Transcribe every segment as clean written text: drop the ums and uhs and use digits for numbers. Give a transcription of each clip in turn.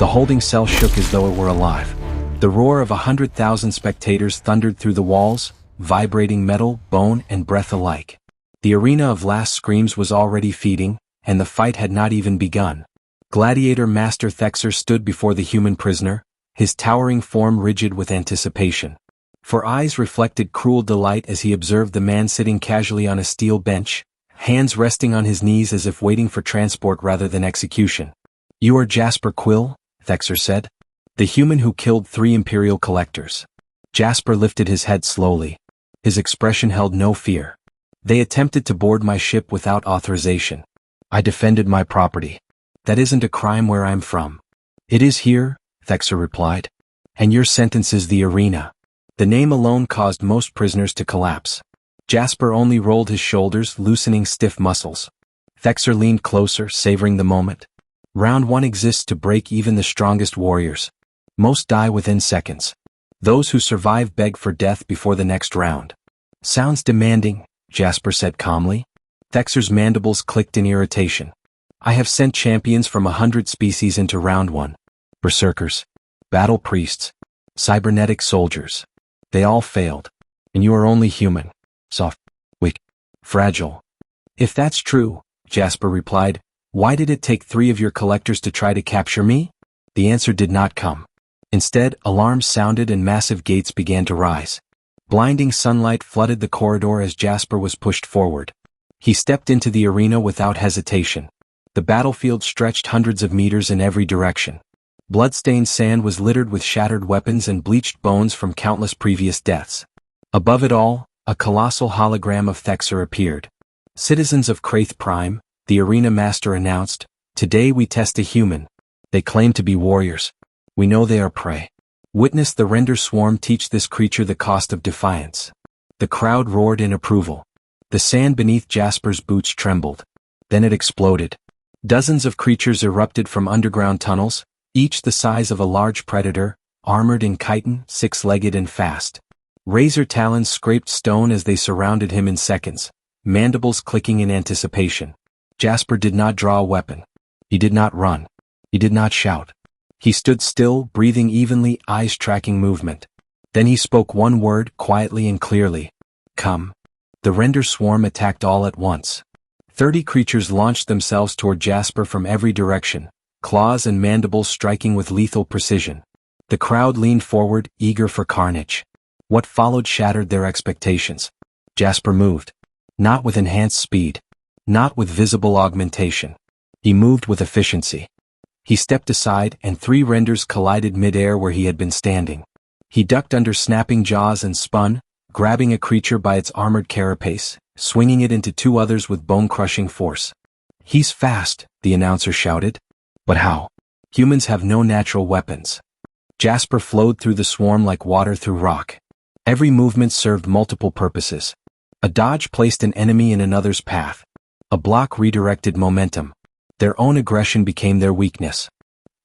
The holding cell shook as though it were alive. The roar of 100,000 spectators thundered through the walls, vibrating metal, bone, and breath alike. The arena of last screams was already feeding, and the fight had not even begun. Gladiator Master Thexer stood before the human prisoner, his towering form rigid with anticipation. For eyes reflected cruel delight as he observed the man sitting casually on a steel bench, hands resting on his knees as if waiting for transport rather than execution. "You are Jasper Quill," Thexer said. "The human who killed 3 Imperial collectors." Jasper lifted his head slowly. His expression held no fear. "They attempted to board my ship without authorization. I defended my property. That isn't a crime where I'm from." "It is here," Thexer replied. "And your sentence is the arena." The name alone caused most prisoners to collapse. Jasper only rolled his shoulders, loosening stiff muscles. Thexer leaned closer, savoring the moment. "Round 1 exists to break even the strongest warriors. Most die within seconds. Those who survive beg for death before the next round." "Sounds demanding," Jasper said calmly. Thexer's mandibles clicked in irritation. "I have sent champions from 100 species into round 1. Berserkers, battle priests, cybernetic soldiers. They all failed. And you are only human. Soft, weak, fragile." "If that's true," Jasper replied, "why did it take 3 of your collectors to try to capture me?" The answer did not come. Instead, alarms sounded and massive gates began to rise. Blinding sunlight flooded the corridor as Jasper was pushed forward. He stepped into the arena without hesitation. The battlefield stretched hundreds of meters in every direction. Bloodstained sand was littered with shattered weapons and bleached bones from countless previous deaths. Above it all, a colossal hologram of Thexer appeared. "Citizens of Kraith Prime," the arena master announced, "today we test a human. They claim to be warriors. We know they are prey. Witness the render swarm teach this creature the cost of defiance." The crowd roared in approval. The sand beneath Jasper's boots trembled. Then it exploded. Dozens of creatures erupted from underground tunnels, each the size of a large predator, armored in chitin, 6-legged and fast. Razor talons scraped stone as they surrounded him in seconds, mandibles clicking in anticipation. Jasper did not draw a weapon. He did not run. He did not shout. He stood still, breathing evenly, eyes tracking movement. Then he spoke one word, quietly and clearly. "Come." The render swarm attacked all at once. 30 creatures launched themselves toward Jasper from every direction, claws and mandibles striking with lethal precision. The crowd leaned forward, eager for carnage. What followed shattered their expectations. Jasper moved. Not with enhanced speed. Not with visible augmentation. He moved with efficiency. He stepped aside and 3 renders collided mid-air where he had been standing. He ducked under snapping jaws and spun, grabbing a creature by its armored carapace, swinging it into 2 others with bone-crushing force. "He's fast," the announcer shouted. "But how? Humans have no natural weapons." Jasper flowed through the swarm like water through rock. Every movement served multiple purposes. A dodge placed an enemy in another's path. A block redirected momentum. Their own aggression became their weakness.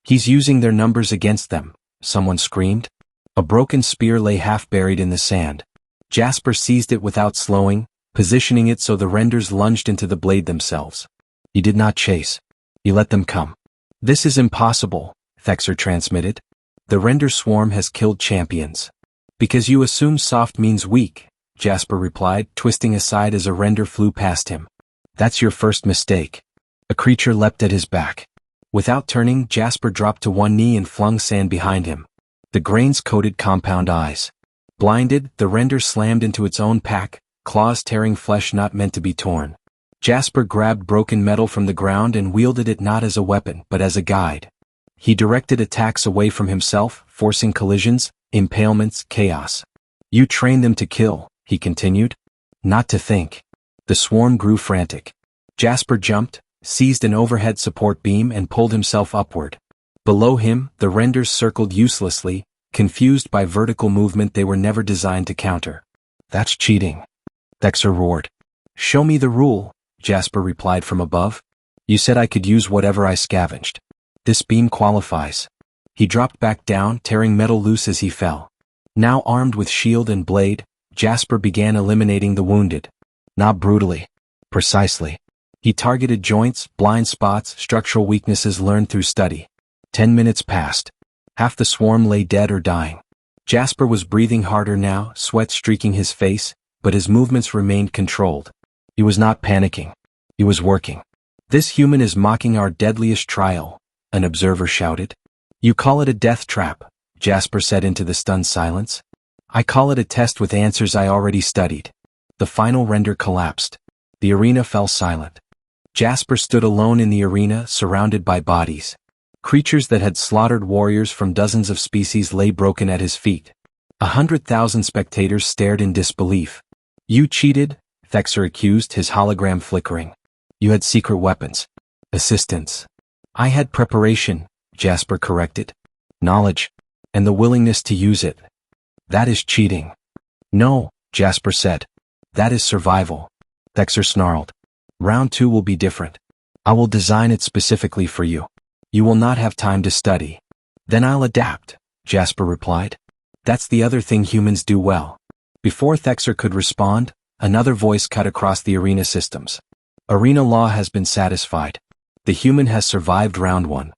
"He's using their numbers against them," someone screamed. A broken spear lay half buried in the sand. Jasper seized it without slowing, positioning it so the renders lunged into the blade themselves. He did not chase. He let them come. "This is impossible," Thexer transmitted. "The render swarm has killed champions." "Because you assume soft means weak," Jasper replied, twisting aside as a render flew past him. "That's your first mistake." A creature leapt at his back. Without turning, Jasper dropped to one knee and flung sand behind him. The grains coated compound eyes. Blinded, the render slammed into its own pack, claws tearing flesh not meant to be torn. Jasper grabbed broken metal from the ground and wielded it not as a weapon but as a guide. He directed attacks away from himself, forcing collisions, impalements, chaos. "You train them to kill," he continued. "Not to think." The swarm grew frantic. Jasper jumped, seized an overhead support beam and pulled himself upward. Below him, the renders circled uselessly, confused by vertical movement they were never designed to counter. "That's cheating," Thexer roared. "Show me the rule," Jasper replied from above. "You said I could use whatever I scavenged. This beam qualifies." He dropped back down, tearing metal loose as he fell. Now armed with shield and blade, Jasper began eliminating the wounded. Not brutally. Precisely. He targeted joints, blind spots, structural weaknesses learned through study. 10 minutes passed. Half the swarm lay dead or dying. Jasper was breathing harder now, sweat streaking his face, but his movements remained controlled. He was not panicking. He was working. "This human is mocking our deadliest trial," an observer shouted. "You call it a death trap," Jasper said into the stunned silence. "I call it a test with answers I already studied." The final render collapsed. The arena fell silent. Jasper stood alone in the arena, surrounded by bodies. Creatures that had slaughtered warriors from dozens of species lay broken at his feet. 100,000 spectators stared in disbelief. "You cheated," Thexer accused, his hologram flickering. "You had secret weapons. Assistance." "I had preparation," Jasper corrected. "Knowledge. And the willingness to use it." "That is cheating." "No," Jasper said. "That is survival." Thexer snarled. "Round 2 will be different. I will design it specifically for you. You will not have time to study." "Then I'll adapt," Jasper replied. "That's the other thing humans do well." Before Thexer could respond, another voice cut across the arena systems. "Arena law has been satisfied. The human has survived round 1.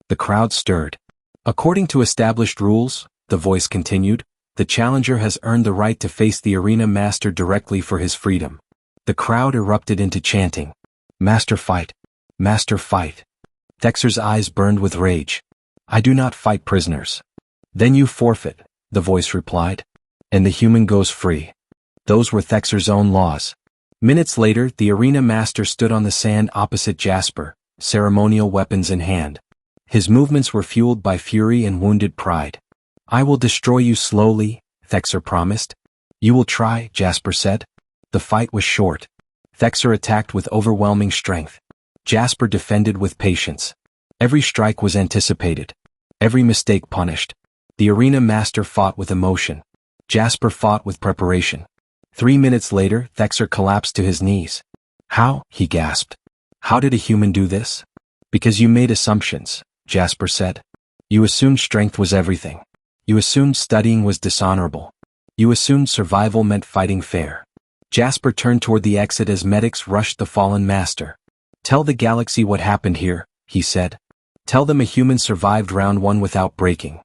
The crowd stirred. "According to established rules," the voice continued, "the challenger has earned the right to face the arena master directly for his freedom." The crowd erupted into chanting. "Master fight! Master fight!" Thexer's eyes burned with rage. "I do not fight prisoners." "Then you forfeit," the voice replied. "And the human goes free." Those were Thexer's own laws. Minutes later, the arena master stood on the sand opposite Jasper, ceremonial weapons in hand. His movements were fueled by fury and wounded pride. "I will destroy you slowly," Thexer promised. "You will try," Jasper said. The fight was short. Thexer attacked with overwhelming strength. Jasper defended with patience. Every strike was anticipated. Every mistake punished. The arena master fought with emotion. Jasper fought with preparation. 3 minutes later, Thexer collapsed to his knees. "How?" he gasped. "How did a human do this?" "Because you made assumptions," Jasper said. "You assumed strength was everything. You assumed studying was dishonorable. You assumed survival meant fighting fair." Jasper turned toward the exit as medics rushed the fallen master. "Tell the galaxy what happened here," he said. "Tell them a human survived round 1 without breaking."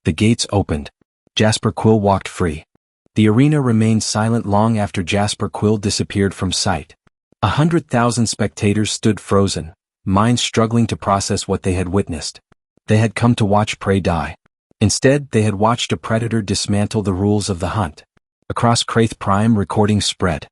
The gates opened. Jasper Quill walked free. The arena remained silent long after Jasper Quill disappeared from sight. 100,000 spectators stood frozen, minds struggling to process what they had witnessed. They had come to watch prey die. Instead, they had watched a predator dismantle the rules of the hunt. Across Kraith Prime, recordings spread.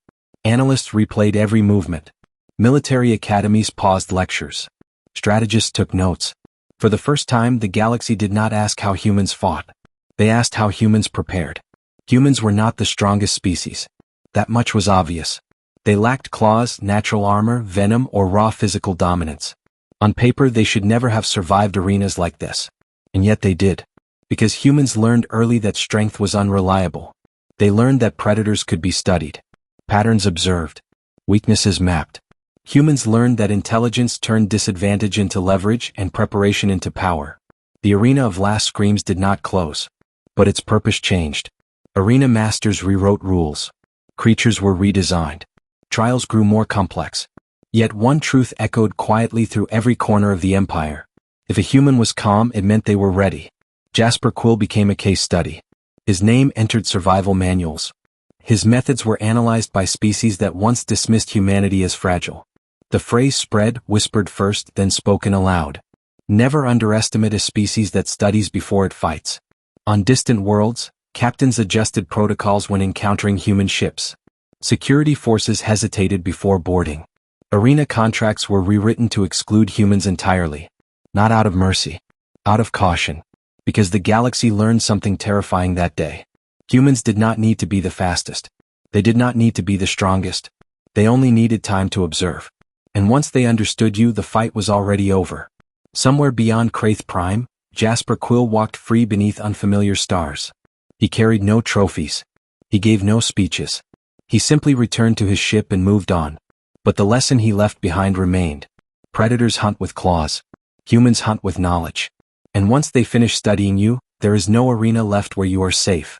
Analysts replayed every movement. Military academies paused lectures. Strategists took notes. For the first time, the galaxy did not ask how humans fought. They asked how humans prepared. Humans were not the strongest species. That much was obvious. They lacked claws, natural armor, venom, or raw physical dominance. On paper, they should never have survived arenas like this. And yet they did. Because humans learned early that strength was unreliable. They learned that predators could be studied. Patterns observed. Weaknesses mapped. Humans learned that intelligence turned disadvantage into leverage and preparation into power. The arena of last screams did not close. But its purpose changed. Arena masters rewrote rules. Creatures were redesigned. Trials grew more complex. Yet one truth echoed quietly through every corner of the Empire. If a human was calm, it meant they were ready. Jasper Quill became a case study. His name entered survival manuals. His methods were analyzed by species that once dismissed humanity as fragile. The phrase spread, whispered first, then spoken aloud. Never underestimate a species that studies before it fights. On distant worlds, captains adjusted protocols when encountering human ships. Security forces hesitated before boarding. Arena contracts were rewritten to exclude humans entirely. Not out of mercy. Out of caution. Because the galaxy learned something terrifying that day. Humans did not need to be the fastest. They did not need to be the strongest. They only needed time to observe. And once they understood you, the fight was already over. Somewhere beyond Kraith Prime, Jasper Quill walked free beneath unfamiliar stars. He carried no trophies. He gave no speeches. He simply returned to his ship and moved on. But the lesson he left behind remained. Predators hunt with claws. Humans hunt with knowledge. And once they finish studying you, there is no arena left where you are safe.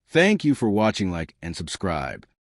Thank you for watching, like, and subscribe.